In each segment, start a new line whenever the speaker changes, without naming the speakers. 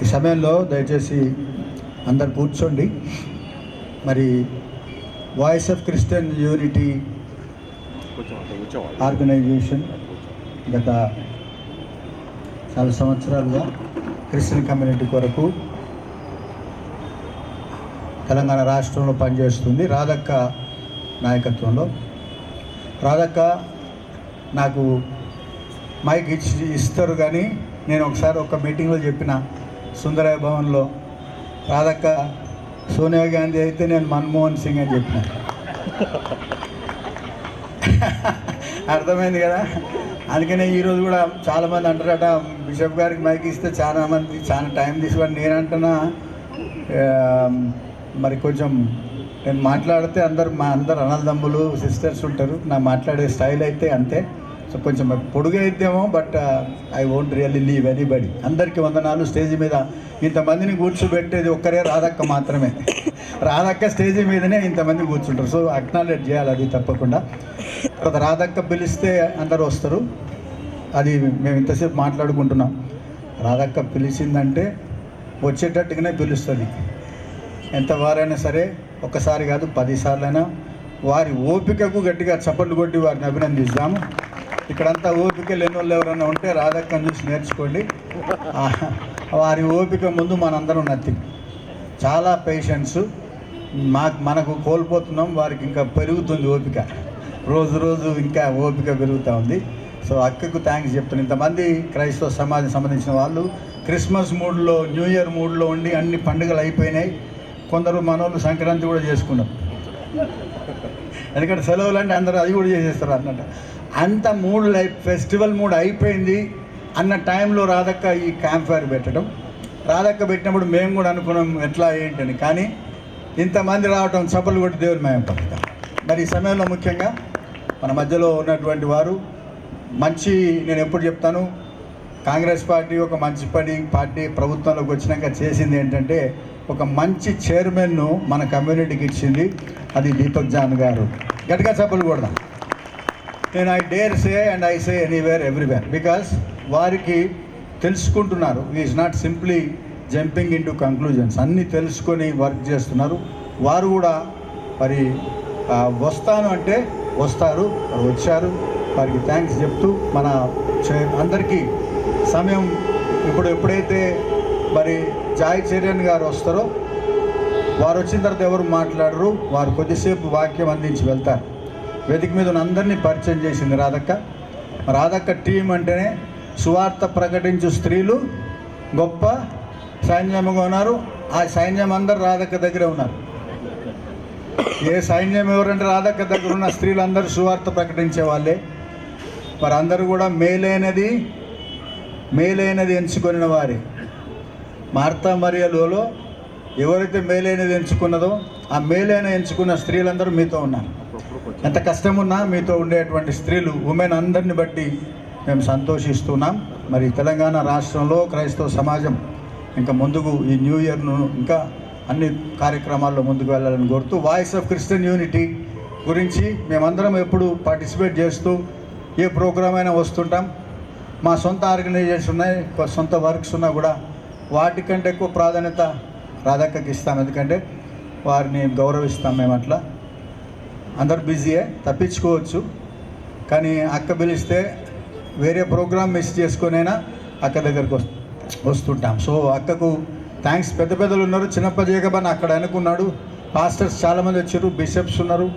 ఈ సమయంలో దయచేసి అందరు కూర్చోండి. మరి voice of Christian unity organisation గత చాలా సంవత్సరాలుగా క్రిస్టియన్ కమ్యూనిటీ కొరకు తెలంగాణ రాష్ట్రంలో పనిచేస్తుంది. రాధక్క నాయకత్వంలో. రాధక్క నాకు మైక్ ఇస్తారు, కానీ నేను ఒకసారి ఒక మీటింగ్లో చెప్పిన, సుందరయ్య భవన్లో, రాధక్క సోనియా గాంధీ అయితే నేను మన్మోహన్ సింగ్ అని చెప్పిన. అర్థమైంది కదా. అందుకనే ఈరోజు కూడా చాలామంది అంటారట, బిషప్ గారికి మైక్ ఇస్తే చాలా టైం తీసుకొని. నేను అంటున్నా, మరి కొంచెం నేను మాట్లాడితే అందరు అన్నదమ్ములు సిస్టర్స్ ఉంటారు. నా మాట్లాడే స్టైల్ అయితే అంతే. సో కొంచెం పొడుగు అయితేమో, but I won't really leave anybody. అందరికీ వందనాలు. స్టేజ్ మీద ఇంతమందిని కూర్చోబెట్టేది ఒక్కరే రాధక్క మాత్రమే. రాధక్క స్టేజ్ మీదనే ఇంతమంది కూర్చుంటారు. సో అక్నాలెడ్జ్ చేయాలి అది తప్పకుండా. తర్వాత రాధక్క పిలిస్తే అందరూ వస్తారు. అది మేము ఇంతసేపు మాట్లాడుకుంటున్నాం. రాధక్క పిలిచిందంటే వచ్చేటట్టుగానే పిలుస్తుంది. ఎంతవారైనా సరే, ఒక్కసారి కాదు 10 సార్లైనా వారి ఓపికకు గట్టిగా చప్పట్లు కొట్టి వారిని అభినందిస్తాము. ఇక్కడంతా ఓపిక లేని వాళ్ళు ఎవరైనా ఉంటే రాధక్కని చూసి నేర్చుకోండి. వారి ఓపిక ముందు మనందరం నథింగ్. చాలా పేషెన్స్ మనకు కోల్పోతున్నాం, వారికి ఇంకా పెరుగుతుంది ఓపిక. రోజు రోజు ఇంకా ఓపిక పెరుగుతూ ఉంది. సో అక్కకు థ్యాంక్స్ చెప్తున్నాను. ఇంతమంది క్రైస్తవ సమాజం సంబంధించిన వాళ్ళు క్రిస్మస్ మూడ్లో, న్యూ ఇయర్ మూడ్లో ఉండి అన్ని పండుగలు అయిపోయినాయి. కొందరు మనోళ్ళు సంక్రాంతి కూడా చేసుకున్నారు. ఎందుకంటే సెలవులు అంటే అందరూ అది కూడా చేసేస్తారు అన్నట్టు. అంత మూడ్ ఫెస్టివల్ మూడ్ అయిపోయింది అన్న టైంలో రాధక్క ఈ క్యాంప్ ఫైర్ పెట్టడం. రాధక్క పెట్టినప్పుడు మేము కూడా అనుకున్నాం ఎట్లా ఏంటని. కానీ ఇంతమంది రావటం చప్పలు కొట్టి దేవుని మేము పడతాం. మరి ఈ సమయంలో ముఖ్యంగా మన మధ్యలో ఉన్నటువంటి వారు మంచి, నేను ఎప్పుడు చెప్తాను, కాంగ్రెస్ పార్టీ ఒక మంచి పార్టీ ప్రభుత్వంలోకి వచ్చినాక చేసింది ఏంటంటే, ఒక మంచి చైర్మన్ను మన కమ్యూనిటీకి ఇచ్చింది. అది దీపక్ జాన్ గారు. గట్టిగా చప్పలు కొడదాం. నేను I dare say and I say anywhere everywhere, because వారికి తెలుసుకుంటున్నారు. Is not simply jumping in to conclusions. అన్నీ తెలుసుకొని వర్క్ చేస్తున్నారు. వారు కూడా మరి వస్తాను అంటే వస్తారు, వచ్చారు. వారికి థ్యాంక్స్ చెప్తూ మన అందరికీ సమయం ఎప్పుడైతే మరి జాయ్ చరణ్ గారు వస్తారో, వారు వచ్చిన తర్వాత ఎవరు మాట్లాడరు. వారు కొద్దిసేపు వాక్యం అందించి వెళ్తారు. వేదిక మీద ఉన్న అందరినీ పరిచయం చేసింది రాధక్క. రాధక్క టీం అంటేనే సువార్త ప్రకటించు స్త్రీలు గొప్ప సైన్యముగా ఉన్నారు. ఆ సైన్యం అందరూ రాధక్క దగ్గరే ఉన్నారు. ఏ సైన్యం ఎవరంటే రాధక్క దగ్గర ఉన్న స్త్రీలందరూ సువార్త ప్రకటించే వాళ్ళే. మరి అందరూ కూడా మేలైనది ఎంచుకొనిన వారే. మార్తా మరియలలో ఎవరైతే మేలైనది ఎంచుకున్నదో, ఆ మేలైన ఎంచుకున్న స్త్రీలందరూ మీతో ఉన్నారు. ఎంత కష్టం ఉన్నా మీతో ఉండేటువంటి స్త్రీలు, ఉమెన్ అందరిని బట్టి మేము సంతోషిస్తున్నాం. మరి తెలంగాణ రాష్ట్రంలో క్రైస్తవ సమాజం ఇంకా ముందుకు ఈ న్యూ ఇయర్ను ఇంకా అన్ని కార్యక్రమాల్లో ముందుకు వెళ్ళాలని కోరుతూ, వాయిస్ ఆఫ్ క్రిస్టియన్ యూనిటీ గురించి మేమందరం ఎప్పుడు పార్టిసిపేట్ చేస్తూ ఏ ప్రోగ్రామ్ అయినా వస్తుంటాం. మా సొంత ఆర్గనైజేషన్ ఉన్నాయి, సొంత వర్క్స్ ఉన్నా కూడా వాటికంటే ఎక్కువ ప్రాధాన్యత రాధక్కకి ఇస్తాం. ఎందుకంటే వారిని గౌరవిస్తాం మేము. అట్లా అందరు బిజీయే, తప్పించుకోవచ్చు. కానీ అక్క పిలిస్తే వేరే ప్రోగ్రామ్ మిస్ చేసుకొనైనా అక్క దగ్గరకు వస్తుంటాం. సో అక్కకు థ్యాంక్స్. పెద్దలు ఉన్నారు. చిన్నప్ప జేకబన్ అక్కడ అనుకున్నాడు. పాస్టర్స్ చాలామంది వచ్చారు, బిషప్స్ ఉన్నారు,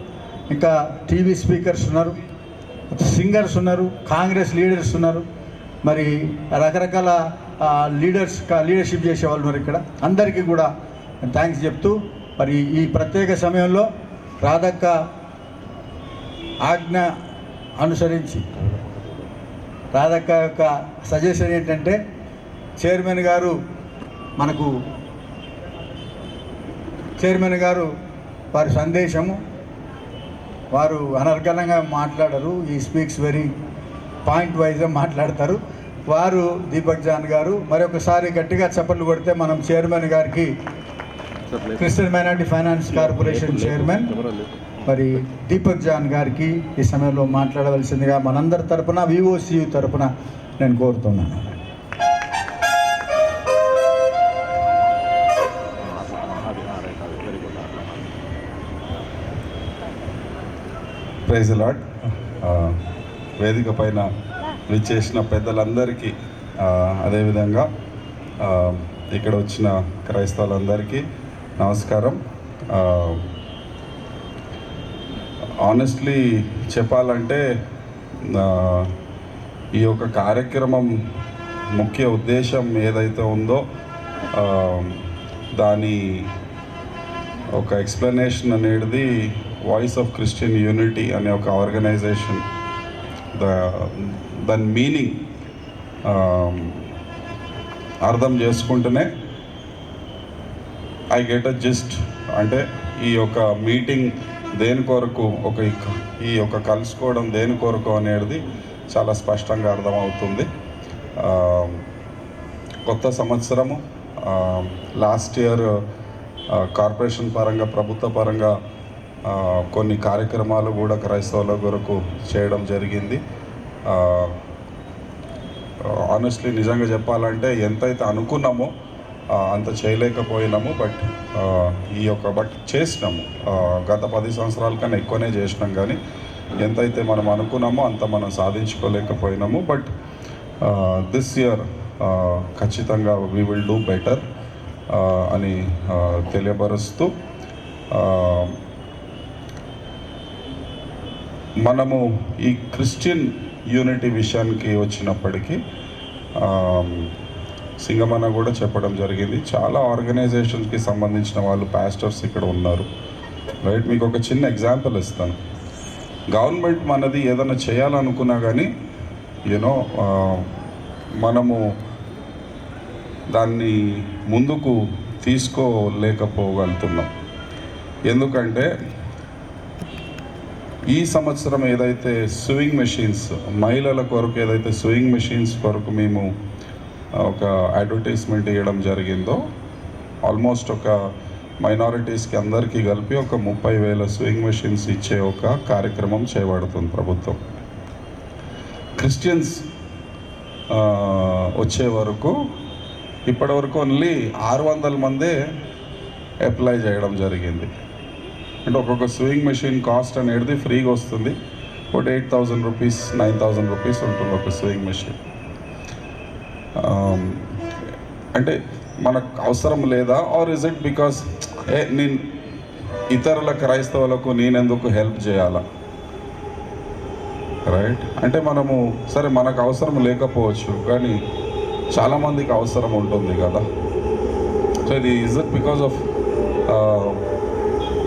ఇంకా టీవీ స్పీకర్స్ ఉన్నారు, సింగర్స్ ఉన్నారు, కాంగ్రెస్ లీడర్స్ ఉన్నారు, మరి రకరకాల లీడర్షిప్ చేసే వాళ్ళు ఉన్నారు. ఇక్కడ అందరికీ కూడా థ్యాంక్స్ చెప్తూ, మరి ఈ ప్రత్యేక సమయంలో రాధక్క ఆజ్ఞ అనుసరించి రాధక్క యొక్క సజెషన్ ఏంటంటే, చైర్మన్ గారు వారి సందేశము, వారు అనర్గళంగా మాట్లాడరు. ఈ స్పీక్స్ వెరీ పాయింట్ వైజ్గా మాట్లాడతారు. వారు దీపక్ జాన్ గారు మరొకసారి గట్టిగా చప్పట్లు కొడితే మనం చైర్మన్ గారికి, Christian minority finance corporation chairman మరి దీపక్ జాన్ గారికి ఈ సమయంలో మాట్లాడవలసిందిగా మనందరి తరపున, విఓసి తరపున నేను కోరుతున్నాను.
Praise Lord. వేదిక పైన విచ్చేసిన పెద్దలందరికీ, అదేవిధంగా ఇక్కడ వచ్చిన క్రైస్తవులందరికీ నమస్కారం. ఆనెస్ట్లీ చెప్పాలంటే ఈ యొక్క కార్యక్రమం ముఖ్య ఉద్దేశం ఏదైతే ఉందో దాని ఒక ఎక్స్ప్లెనేషన్ అనేది వాయిస్ ఆఫ్ క్రిస్టియన్ యూనిటీ అనే ఒక ఆర్గనైజేషన్. దాని మీనింగ్ అర్థం చేసుకుంటేనే ఐ గెట్ అ జిస్ట్. అంటే ఈ యొక్క మీటింగ్ దేని కొరకు, ఈ యొక్క కలుసుకోవడం దేని కొరకు అనేది చాలా స్పష్టంగా అర్థమవుతుంది. కొత్త సంవత్సరము, లాస్ట్ ఇయర్ కార్పొరేషన్ పరంగా, ప్రభుత్వ పరంగా కొన్ని కార్యక్రమాలు కూడా క్రైస్తవుల కొరకు చేయడం జరిగింది. ఆనెస్ట్లీ నిజంగా చెప్పాలంటే ఎంతైతే అనుకున్నామో అంత చేయలేకపోయినాము. బట్ చేసినాము. గత 10 సంవత్సరాల కన్నా ఎక్కువనే చేసినాం, కానీ ఎంతైతే మనం అనుకున్నామో అంత మనం సాధించుకోలేకపోయినాము. బట్ దిస్ ఇయర్ ఖచ్చితంగా వీ విల్ డూ బెటర్ అని తెలియపరుస్తూ, మనము ఈ క్రిస్టియన్ యూనిటీ విషయానికి వచ్చినప్పటికీ సింగమన్న కూడా చెప్పడం జరిగింది, చాలా ఆర్గనైజేషన్స్కి సంబంధించిన వాళ్ళు, పాస్టర్స్ ఇక్కడ ఉన్నారు, రైట్. మీకు ఒక చిన్న ఎగ్జాంపుల్ ఇస్తాను. గవర్నమెంట్ మనది ఏదైనా చేయాలనుకున్నా కానీ మనము దాన్ని ముందుకు తీసుకోలేకపోగలుగుతున్నాం. ఎందుకంటే ఈ సంవత్సరం ఏదైతే స్వింగ్ మెషిన్స్, మహిళల కొరకు ఏదైతే స్వింగ్ మెషిన్స్ కొరకు మేము ఒక అడ్వర్టైజ్మెంట్ ఇవ్వడం జరిగిందో, ఆల్మోస్ట్ ఒక మైనారిటీస్కి అందరికీ కలిపి ఒక 30,000 స్వింగ్ మెషిన్స్ ఇచ్చే ఒక కార్యక్రమం చేపడుతుంది ప్రభుత్వం. క్రిస్టియన్స్ వచ్చే వరకు ఇప్పటివరకు ఓన్లీ 600 మందే అప్లై చేయడం జరిగింది. అంటే ఒక్కొక్క స్వింగ్ మెషిన్ కాస్ట్ అనేది ఫ్రీగా వస్తుంది. ఒక 8,000 రూపీస్, 9,000 రూపీస్ ఉంటుంది ఒక స్వింగ్ మెషిన్. అంటే మనకు అవసరం లేదా, ఆర్ ఇస్ ఇట్ బికాస్ నేను ఇతరుల క్రైస్తవులకు నేనెందుకు హెల్ప్ చేయాలా, రైట్? అంటే మనము సరే మనకు అవసరం లేకపోవచ్చు, కానీ చాలామందికి అవసరం ఉంటుంది కదా. సో ఇది ఇస్ ఇట్ బికాస్ ఆఫ్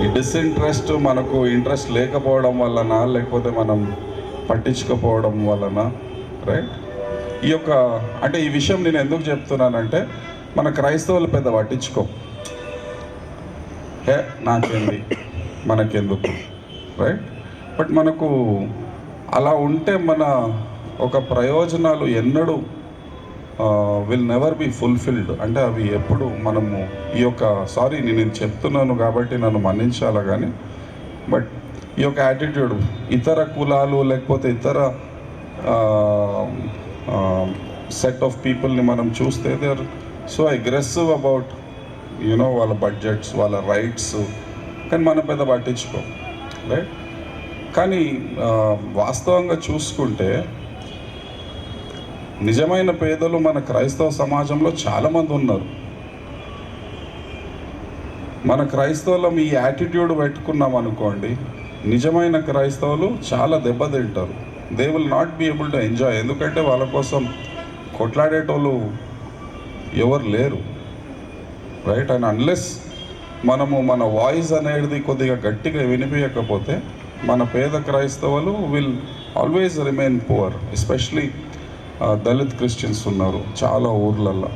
ఈ డిస్ఇంట్రెస్ట్, మనకు ఇంట్రెస్ట్ లేకపోవడం వలన, లేకపోతే మనం పట్టించుకోపోవడం వలన, రైట్? ఈ యొక్క అంటే ఈ విషయం నేను ఎందుకు చెప్తున్నానంటే, మన క్రైస్తవులు పెద్ద పట్టించుకో, నాకేంది, మనకెందుకు, రైట్? బట్ మనకు అలా ఉంటే మన ఒక ప్రయోజనాలు ఎన్నడూ విల్ నెవర్ బీ ఫుల్ఫిల్డ్. అంటే అవి ఎప్పుడు మనము ఈ యొక్క నేను చెప్తున్నాను కాబట్టి నన్ను మన్నించాలా, కానీ బట్ ఈ యొక్క యాటిట్యూడ్ ఇతర కులాలు లేకపోతే ఇతర సెట్ ఆఫ్ పీపుల్ని మనం చూస్తే they are so aggressive about వాళ్ళ బడ్జెట్స్, వాళ్ళ రైట్స్, కానీ మనం పెద్ద పట్టించుకో, రైట్? కానీ వాస్తవంగా చూసుకుంటే నిజమైన పేదలు మన క్రైస్తవ సమాజంలో చాలామంది ఉన్నారు. మన క్రైస్తవులం ఈ యాటిట్యూడ్ పెట్టుకున్నాం అనుకోండి, నిజమైన క్రైస్తవులు చాలా దెబ్బతింటారు. They will not be able to enjoy. ఎందుకంటే వాళ్ళ కోసం కొట్లాడేటోళ్ళు ఎవరు లేరు, రైట్? అండ్ అన్లెస్ మనము మన వాయిస్ అనేది కొద్దిగా గట్టిగా వినిపించకపోతే మన పేద క్రైస్తవులు will always remain poor. Especially Dalit Christians ఉన్నారు చాలా ఊర్లల్లో,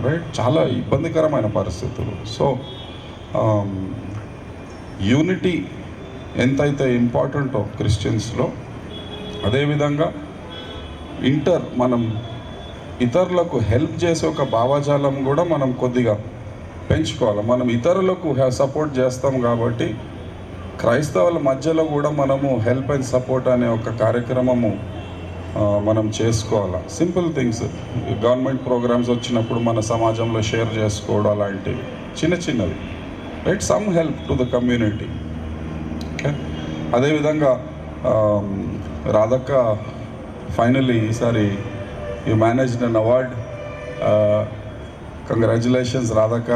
రైట్? చాలా ఇబ్బందికరమైన పరిస్థితులు. సో యూనిటీ ఎంతైతే ఇంపార్టెంటో క్రిస్టియన్స్లో, అదేవిధంగా మనం ఇతరులకు హెల్ప్ చేసే ఒక భావజాలం కూడా మనం కొద్దిగా పెంచుకోవాలి. మనం ఇతరులకు సపోర్ట్ చేస్తాం కాబట్టి క్రైస్తవుల మధ్యలో కూడా మనము హెల్ప్ అండ్ సపోర్ట్ అనే ఒక కార్యక్రమము మనం చేసుకోవాలి. సింపుల్ థింగ్స్, గవర్నమెంట్ ప్రోగ్రామ్స్ వచ్చినప్పుడు మన సమాజంలో షేర్ చేసుకోవడం, అలాంటివి చిన్న చిన్నవి, right? Some help to the community. Okay, అదేవిధంగా రాధక్క ఫైనలీ ఈసారి you managed an award. Congratulations రాధక్క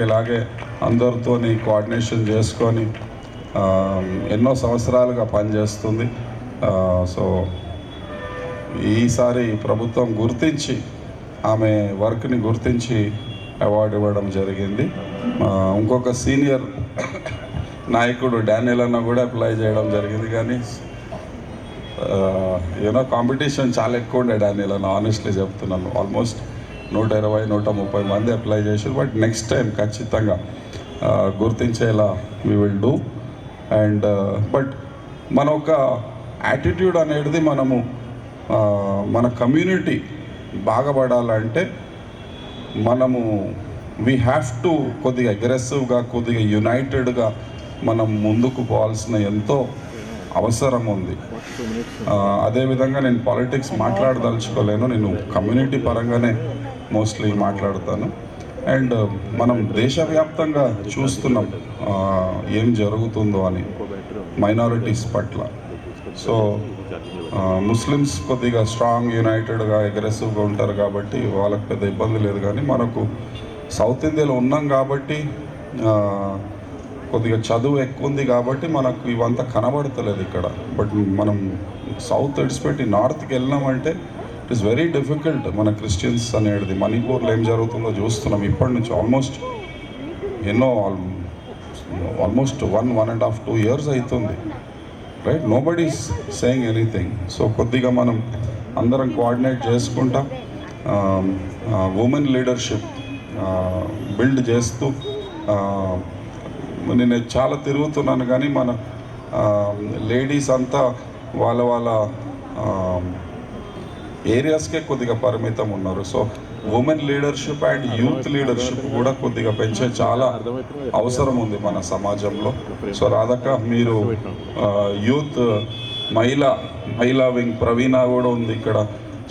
ఇలాగే అందరితో కోఆర్డినేషన్ చేసుకొని ఎన్నో సంవత్సరాలుగా పనిచేస్తుంది. సో ఈసారి ప్రభుత్వం గుర్తించి ఆమె వర్క్ని గుర్తించి అవార్డు ఇవ్వడం జరిగింది. ఇంకొక సీనియర్ నాయకుడు డానియల్ అన్న కూడా అప్లై చేయడం జరిగింది, కానీ యూనో కాంపిటీషన్ చాలా ఎక్కువ ఉండే డానియల్ అన్న, ఆనెస్ట్లీ చెప్తున్నాను. ఆల్మోస్ట్ 120-130 మంది అప్లై చేశారు. బట్ నెక్స్ట్ టైం ఖచ్చితంగా గుర్తించేలా we will do. And but మన ఒక యాటిట్యూడ్ అనేది మనము మన కమ్యూనిటీ బాగుపడాలంటే మనము వీ హ్యావ్ టు కొద్దిగా అగ్రెసివ్గా, కొద్దిగా యునైటెడ్గా మనం ముందుకు పోవాల్సిన ఎంతో అవసరం ఉంది. అదేవిధంగా నేను పాలిటిక్స్ మాట్లాడదలుచుకోలేను, నేను కమ్యూనిటీ పరంగానే మోస్ట్లీ మాట్లాడతాను. అండ్ మనం దేశవ్యాప్తంగా చూస్తున్నాం ఏం జరుగుతుందో అని మైనారిటీస్ పట్ల. సో ముస్లిమ్స్ కొద్దిగా స్ట్రాంగ్, యునైటెడ్గా, అగ్రెసివ్గా ఉంటారు కాబట్టి వాళ్ళకి పెద్ద ఇబ్బంది లేదు. కానీ మనకు సౌత్ ఇండియాలో ఉన్నాం కాబట్టి కొద్దిగా చదువు ఎక్కువ ఉంది కాబట్టి మనకు ఇవంతా కనబడతలేదు ఇక్కడ. బట్ మనం సౌత్ విడిచిపెట్టి నార్త్కి వెళ్ళినామంటే ఇట్ ఈస్ వెరీ డిఫికల్ట్. మన క్రిస్టియన్స్ అనేది మణిపూర్లో ఏం జరుగుతుందో చూస్తున్నాం ఇప్పటి నుంచి. ఆల్మోస్ట్ 1.5-2 years అవుతుంది, right? Nobody is saying anything. So కొద్దిగా మనం అందరం కోఆర్డినేట్ చేసుకుంటా ఉమెన్ లీడర్షిప్ బిల్డ్ చేస్తూ, నేను చాలా తిరుగుతున్నాను కానీ మన లేడీస్ అంతా వాళ్ళ ఏరియాస్కే కొద్దిగా పరిమితం ఉన్నారు. So women leadership and youth leadership కూడా కొద్దిగా పెంచే చాలా అవసరం ఉంది మన సమాజంలో. సో రాధక్క, మీరు యూత్ మహిళా వింగ్ ప్రవీణ కూడా ఉంది ఇక్కడ.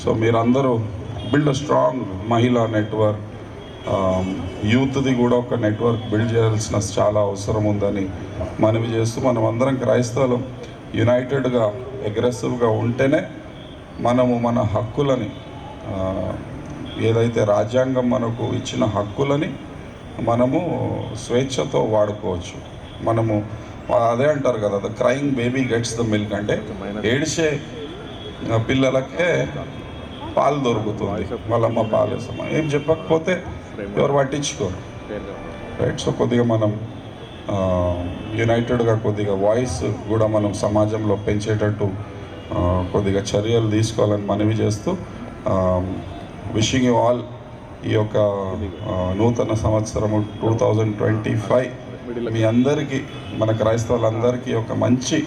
సో మీరందరూ బిల్డ్ స్ట్రాంగ్ మహిళా నెట్వర్క్, యూత్ది కూడా ఒక నెట్వర్క్ బిల్డ్ చేయాల్సిన చాలా అవసరం ఉందని మనవి చేస్తూ, మనం అందరం క్రైస్తవులు యునైటెడ్గా, అగ్రెసివ్గా ఉంటేనే మనము మన హక్కులని, ఏదైతే రాజ్యాంగం మనకు ఇచ్చిన హక్కులని మనము స్వేచ్ఛతో వాడుకోవచ్చు. మనము అదే అంటారు కదా, the crying baby gets the milk, అంటే ఏడిసే పిల్లలకే పాలు దొరుకుతుంది, వాళ్ళమ్మ పాలు వేస్తాం. ఏం చెప్పకపోతే ఎవరు పట్టించుకోరు, రైట్? సో కొద్దిగా మనం యునైటెడ్గా కొద్దిగా వాయిస్ కూడా మనం సమాజంలో పెంచేటట్టు కొద్దిగా చర్యలు తీసుకోవాలని మనవి చేస్తూ, విషింగ్ యూ ఆల్ ఈ యొక్క నూతన సంవత్సరము 2025 మీ అందరికీ, మన క్రైస్తవులందరికీ ఒక మంచి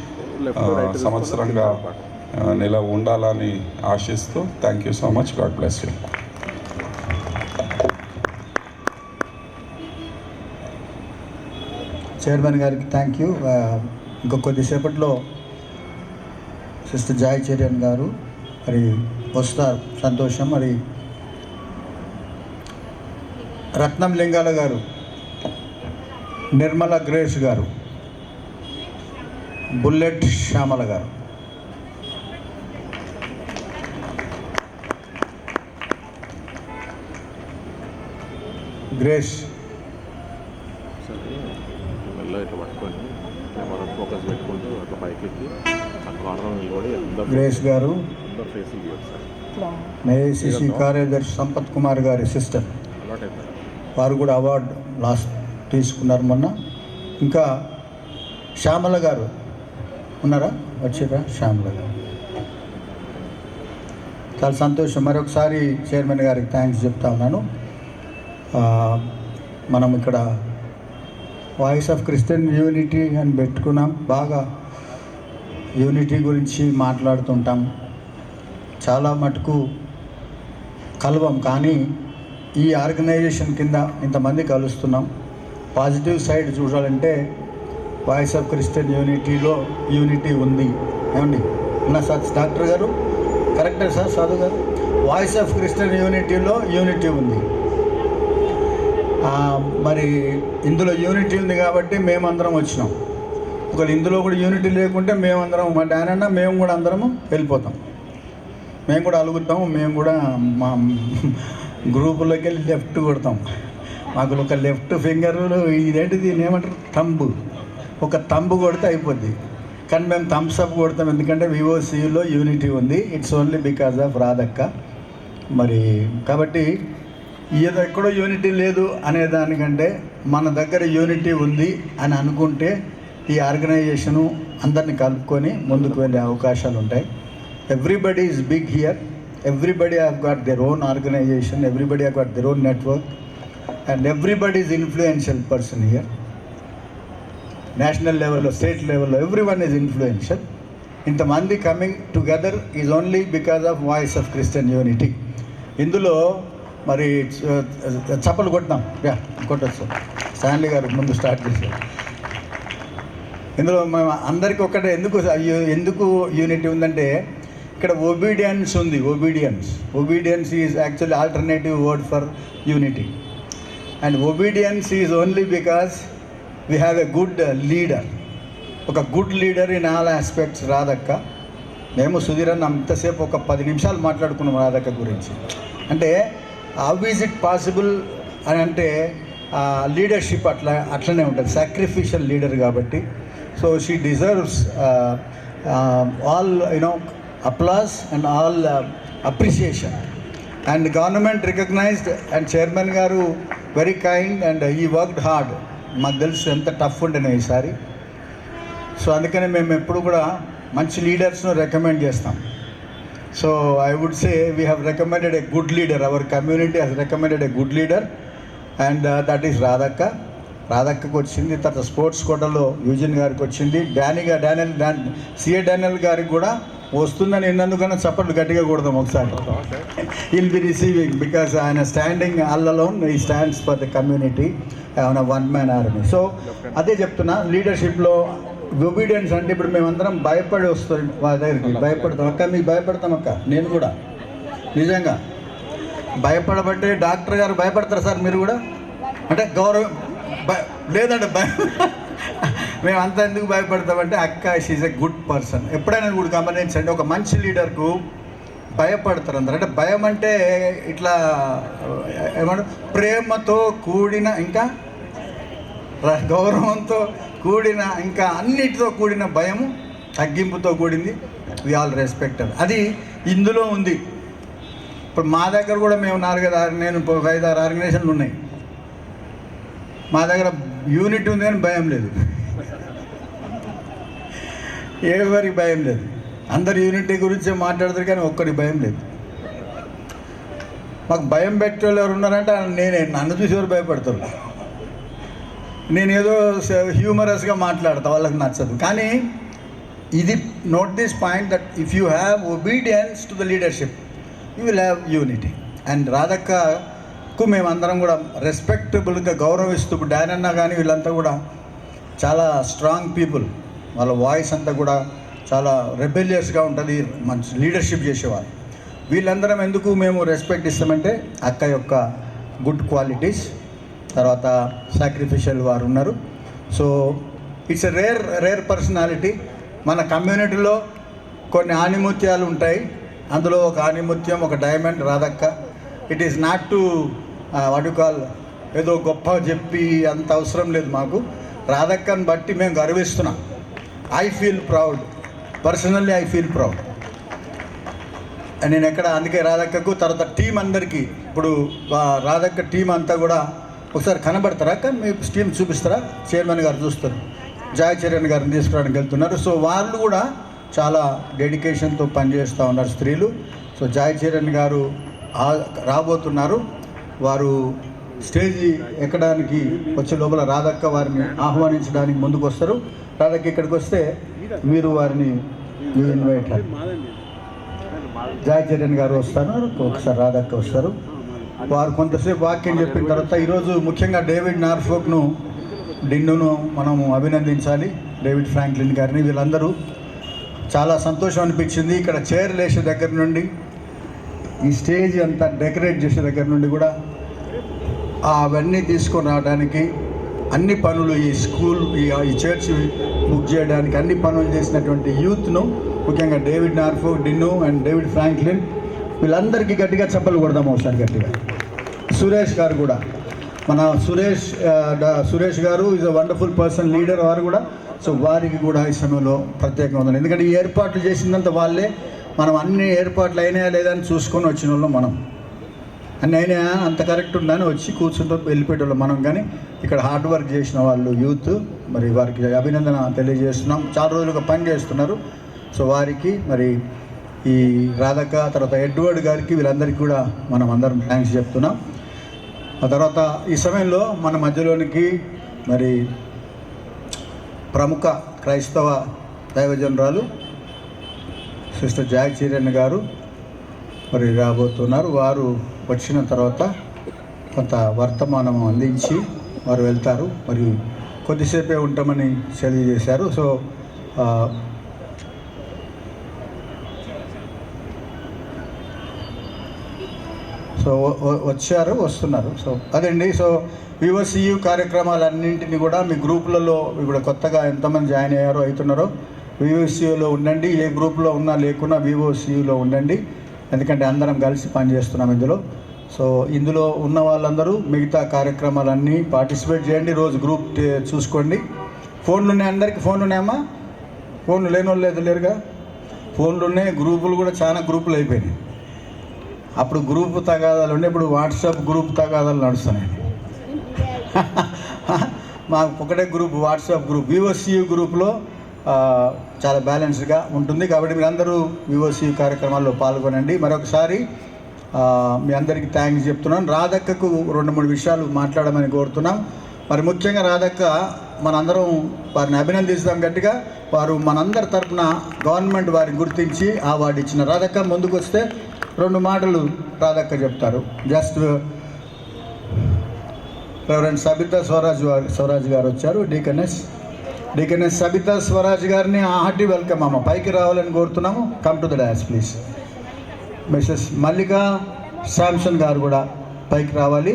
సంవత్సరంగా నెల ఉండాలని ఆశిస్తూ, thank you so much. God bless you.
Chairman గారికి థ్యాంక్ యూ. ఇంకొక కొద్దిసేపట్లో సిస్టర్ జాయ్ చైర్మన్ గారు మరి వస్తారు, సంతోషం. మరి రత్నం లింగాల గారు, నిర్మల గ్రేస్ గారు, బుల్లెట్ శ్యామల గారు. గ్రేస్ గ్రేస్ గారు ఏఐసిసి కార్యదర్శి సంపత్ కుమార్ గారి సిస్టర్, వారు కూడా అవార్డు తీసుకున్నారు మొన్న. ఇంకా శ్యామల గారు ఉన్నారా? వచ్చిరా శ్యామల గారు? చాలా సంతోషం. మరొకసారి చైర్మన్ గారికి థ్యాంక్స్ చెప్తా ఉన్నాను. మనం ఇక్కడ వాయిస్ ఆఫ్ క్రిస్టియన్ యూనిటీ అని పెట్టుకున్నాం. బాగా యూనిటీ గురించి మాట్లాడుతుంటాం, చాలా మటుకు కలవం. కానీ ఈ ఆర్గనైజేషన్ కింద ఇంతమంది కలుస్తున్నాం. పాజిటివ్ సైడ్ చూడాలంటే వాయిస్ ఆఫ్ క్రిస్టియన్ యూనిటీలో యూనిటీ ఉంది. ఏమండి ఉన్న సార్? డాక్టర్ గారు కరెక్టే సార్, సాధు గారు? వాయిస్ ఆఫ్ క్రిస్టియన్ యూనిటీలో యూనిటీ ఉంది. మరి ఇందులో యూనిటీ ఉంది కాబట్టి మేమందరం వచ్చినాం. ఒకవేళ ఇందులో కూడా యూనిటీ లేకుంటే మేమందరం మా డానన్న మేము కూడా అందరము వెళ్ళిపోతాం, మేము కూడా అలుగుతాము, మేము కూడా మా గ్రూపులోకి వెళ్ళి లెఫ్ట్ కొడతాం. మాకు ఒక లెఫ్ట్ ఫింగర్ ఇదేంటిది ఏమంటారు తంబు, ఒక తంబు కొడితే అయిపోద్ది. కానీ మేము థమ్స్ అప్ కొడతాం, ఎందుకంటే వివోసీలో యూనిటీ ఉంది. ఇట్స్ ఓన్లీ బికాజ్ ఆఫ్ రాధక్క. మరి కాబట్టి ఏదో ఎక్కడో యూనిటీ లేదు అనే దానికంటే మన దగ్గర యూనిటీ ఉంది అని అనుకుంటే ఈ ఆర్గనైజేషను అందరిని కలుపుకొని ముందుకు వెళ్ళే అవకాశాలు ఉంటాయి. Everybody is big here, everybody have got their own organisation, everybody have got their own network, and everybody is influential person here. National లెవెల్లో, స్టేట్ లెవెల్లో ఎవ్రీ వన్ ఈజ్ ఇన్ఫ్లుయెన్షియల్. ఇంతమంది coming together is only because of voice of Christian unity. ఇందులో మరి చప్పలు కొట్టినాం, కొట్టచ్చు. Stanley గారు ముందు start చేశారు. ఇందులో మేము అందరికీ ఒక్కటే ఎందుకు యూనిటీ ఉందంటే ఇక్కడ ఒబీడియన్స్ ఉంది. Obedience is actually alternative word for unity. And obedience is only because we have a good leader, ఒక good leader in all aspects. రాధక్క, మేము సుధీరన్ అంతసేపు ఒక 10 నిమిషాలు మాట్లాడుకున్నాం రాధక్క గురించి. అంటే హౌ ఈజ్ ఇట్ పాసిబుల్ అని అంటే లీడర్షిప్ అట్లనే ఉంటుంది, సాక్రిఫిషియల్ లీడర్ కాబట్టి. So she deserves all applause and all appreciation. And government recognised and chairman గారు very kind and he worked hard. మాకు తెలుసు ఎంత టఫ్ ఉండేనో ఈసారి. సో అందుకని మేము ఎప్పుడు కూడా మంచి లీడర్స్ను రికమెండ్ చేస్తాం. So I would say we have recommended a good leader, our community has recommended a good leader, and that is Radhakka. రాధక్కకు వచ్చింది, తర్వాత స్పోర్ట్స్ కోటలో యూజిన్ గారికి వచ్చింది, సిఏ డానియల్ గారికి కూడా వస్తుందని ఎన్నందుకన్నా చప్పట్లు గట్టిగా కొడదాం ఒకసారి. విల్ బి రిసీవింగ్ బికాస్ ఆయన స్టాండింగ్ ఆల్ అలోన్, ఈ స్టాండ్స్ ఫర్ ద కమ్యూనిటీ, ఆయన వన్ మ్యాన్ ఆర్మీ. సో అదే చెప్తున్నా, లీడర్షిప్లో ఒబీడియన్స్ అంటే ఇప్పుడు మేమందరం భయపడి వస్తాం వాళ్ళ దగ్గరికి, భయపడతాం. అక్క మీకు భయపడతాం అక్క, నేను కూడా నిజంగా భయపడబట్టే డాక్టర్ గారు భయపడతారు సార్ మీరు కూడా అంటే గౌరవం లేదంటే మేమంతా ఎందుకు భయపడతామంటే అక్క షీఈ్ ఎ గుడ్ పర్సన్. ఎప్పుడైనా కూడా గమనించండి, ఒక మంచి లీడర్కు భయపడతారు అందరు. అంటే భయం అంటే ఇట్లా ఏమంటారు, ప్రేమతో కూడిన, ఇంకా గౌరవంతో కూడిన, ఇంకా అన్నిటితో కూడిన భయము, తగ్గింపుతో కూడింది. We all respect. అది ఇందులో ఉంది. ఇప్పుడు మా దగ్గర కూడా మేము 5-6 ఆర్గనైజేషన్లు ఉన్నాయి. మా దగ్గర యూనిట్ ఉంది కానీ భయం లేదు, ఎవరికి భయం లేదు. అందరు యూనిటీ గురించే మాట్లాడతారు కానీ ఒక్కరికి భయం లేదు. మాకు భయం పెట్టే వాళ్ళు ఎవరు ఉన్నారంటే నన్ను చూసి ఎవరు భయపడతారు. నేను ఏదో హ్యూమరస్గా మాట్లాడతా, వాళ్ళకి నచ్చదు. కానీ ఇది note this point that if you have obedience to the leadership you will have unity. And రాధక్కకు మేమందరం కూడా రెస్పెక్టబుల్గా గౌరవిస్తూ, ఇప్పుడు డానన్న కానీ వీళ్ళంతా కూడా చాలా స్ట్రాంగ్ పీపుల్, వాళ్ళ వాయిస్ అంతా కూడా చాలా రెబెలియస్గా ఉంటుంది, మంచి లీడర్షిప్ చేసేవారు. వీళ్ళందరం ఎందుకు మేము రెస్పెక్ట్ ఇస్తామంటే అక్క యొక్క గుడ్ క్వాలిటీస్, తర్వాత సాక్రిఫిషియల్ వారు ఉన్నారు. So it's a rare personality. మన కమ్యూనిటీలో కొన్ని ఆణిముత్యాలు ఉంటాయి, అందులో ఒక ఆణిముత్యం, ఒక డైమండ్ రాధక్క. It is not to what you call ఏదో గొప్ప చెప్పి అంత అవసరం లేదు మాకు. రాధక్కని బట్టి మేము గర్విస్తున్నాం. I feel proud, personally I feel proud. నేను అందుకే రాధక్కకు, తర్వాత టీం అందరికీ, ఇప్పుడు రాధక్క టీం అంతా కూడా ఒకసారి కనబడతారా, కానీ మీ టీం చూపిస్తారా, చైర్మన్ గారు చూస్తారు, జాయ్ చరణ్ గారిని తీసుకురావడానికి వెళ్తున్నారు. సో వాళ్ళు కూడా చాలా డెడికేషన్తో పనిచేస్తూ ఉన్నారు స్త్రీలు. సో జాయ్ చరణ్ గారు రాబోతున్నారు. వారు స్టేజీ ఎక్కడానికి వచ్చే లోపల రాధక్క వారిని ఆహ్వానించడానికి ముందుకు వస్తారు. రాధక్క ఇక్కడికి వస్తే మీరు వారిని ఇన్వైట్. జాయ్ చరణ్ గారు వస్తారు, ఒకసారి రాధక్క వస్తారు. వారు కొంతసేపు వాక్యం చెప్పిన తర్వాత ఈరోజు ముఖ్యంగా డేవిడ్ నార్ఫోక్ను, డిన్నును మనము అభినందించాలి, డేవిడ్ ఫ్రాంక్లిన్ గారిని. వీళ్ళందరూ చాలా సంతోషం అనిపించింది. ఇక్కడ చైర్లు వేసే దగ్గర నుండి, ఈ స్టేజ్ అంతా డెకరేట్ చేసే దగ్గర నుండి కూడా అవన్నీ తీసుకొని రావడానికి అన్ని పనులు ఈ స్కూల్ ఈ చర్చ్ బుక్ చేయడానికి అన్ని పనులు చేసినటువంటి యూత్ను, ముఖ్యంగా డేవిడ్ నార్ఫోక్, డిన్ను అండ్ డేవిడ్ ఫ్రాంక్లిన్, వీళ్ళందరికీ గట్టిగా చప్పలు కొడదాం ఒకసారి గట్టిగా. సురేష్ గారు కూడా, మన సురేష్ గారు is a wonderful person, leader వారు కూడా. సో వారికి కూడా ఈ సమయంలో ప్రత్యేకంగా ఉంది. ఎందుకంటే ఈ ఏర్పాట్లు చేసిందంత వాళ్ళే. మనం అన్ని ఏర్పాట్లు అయినాయా లేదా అని చూసుకొని వచ్చిన వాళ్ళం మనం. అన్నీ అయినాయా, అంత కరెక్ట్ ఉందని వచ్చి కూర్చుంటూ వెళ్ళిపోయేటోళ్ళం మనం. కానీ ఇక్కడ హార్డ్ వర్క్ చేసిన వాళ్ళు యూత్, మరి వారికి అభినందన తెలియజేస్తున్నాం. చాలా రోజులుగా పని చేస్తున్నారు. సో వారికి మరి ఈ రాధక్క, తర్వాత ఎడ్వర్డ్ గారికి, వీళ్ళందరికీ కూడా మనం అందరం థ్యాంక్స్ చెప్తున్నాం. ఆ తర్వాత ఈ సమయంలో మన మధ్యలోనికి మరి ప్రముఖ క్రైస్తవ దైవజనురాలు సిస్టర్ జాక్ చీరన్ గారు మరి రాబోతున్నారు. వారు వచ్చిన తర్వాత కొంత వర్తమానం అందించి వారు వెళ్తారు. మరి కొద్దిసేపే ఉంటామని తెలియజేశారు. సో వస్తున్నారు. సో అదండి. సో వివోసియు కార్యక్రమాలన్నింటినీ కూడా మీ గ్రూపులలో ఇప్పుడు కొత్తగా ఎంతమంది జాయిన్ అయ్యారో అవుతున్నారో వివోసియులో ఉండండి. ఏ గ్రూప్లో ఉన్నా లేకున్నా వివోసియులో ఉండండి. ఎందుకంటే అందరం కలిసి పనిచేస్తున్నాం ఇందులో. సో ఇందులో ఉన్న వాళ్ళందరూ మిగతా కార్యక్రమాలన్నీ పార్టిసిపేట్ చేయండి. రోజు గ్రూప్ చూసుకోండి. ఫోన్లు ఉన్నాయి, అందరికీ ఫోన్లు ఉన్నాయమ్మా? ఫోన్లు లేని వాళ్ళు లేదు, లేరుగా. ఫోన్లు ఉన్నాయి. గ్రూపులు కూడా చాలా గ్రూపులు అయిపోయినాయి. అప్పుడు గ్రూప్ తగాదాలు ఉండే, ఇప్పుడు వాట్సాప్ గ్రూప్ తగాదాలు నడుస్తున్నాయి. మాకు ఒకటే గ్రూప్, వాట్సాప్ గ్రూప్. వివోసియు గ్రూప్లో చాలా బ్యాలెన్స్డ్గా ఉంటుంది. కాబట్టి మీరు అందరూ వివోసియు కార్యక్రమాల్లో పాల్గొనండి. మరొకసారి మీ అందరికీ థ్యాంక్స్ చెప్తున్నాను. రాధక్కకు 2-3 విషయాలు మాట్లాడమని కోరుతున్నాం. మరి ముఖ్యంగా రాధక్క, మనందరం వారిని అభినందిస్తాం గట్టిగా. వారు మనందరి తరఫున గవర్నమెంట్ వారిని గుర్తించి అవార్డు ఇచ్చిన. రాధక్క ముందుకు వస్తే 2 మాటలు రాధక్క చెప్తారు. జస్ట్ రెవరెండ్ సబితా స్వరాజ్ గారు వచ్చారు. డీకనెస్ సబితా స్వరాజ్ గారిని హార్టీ వెల్కమ్ అమ్మ. పైకి రావాలని కోరుతున్నాము. Come to the dais please. Mrs Mallika Samson గారు కూడా పైకి రావాలి.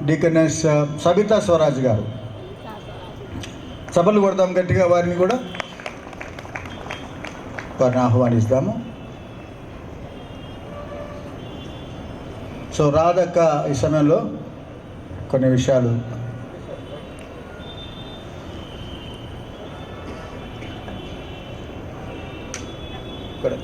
డీకనెస్ సబితా స్వరాజ్ గారు, సభలు కొడదాం గట్టిగా. వారిని కూడా వారిని ఆహ్వానిస్తాము. సో రాధక్క ఈ సమయంలో కొన్ని విషయాలు ఇక్కడ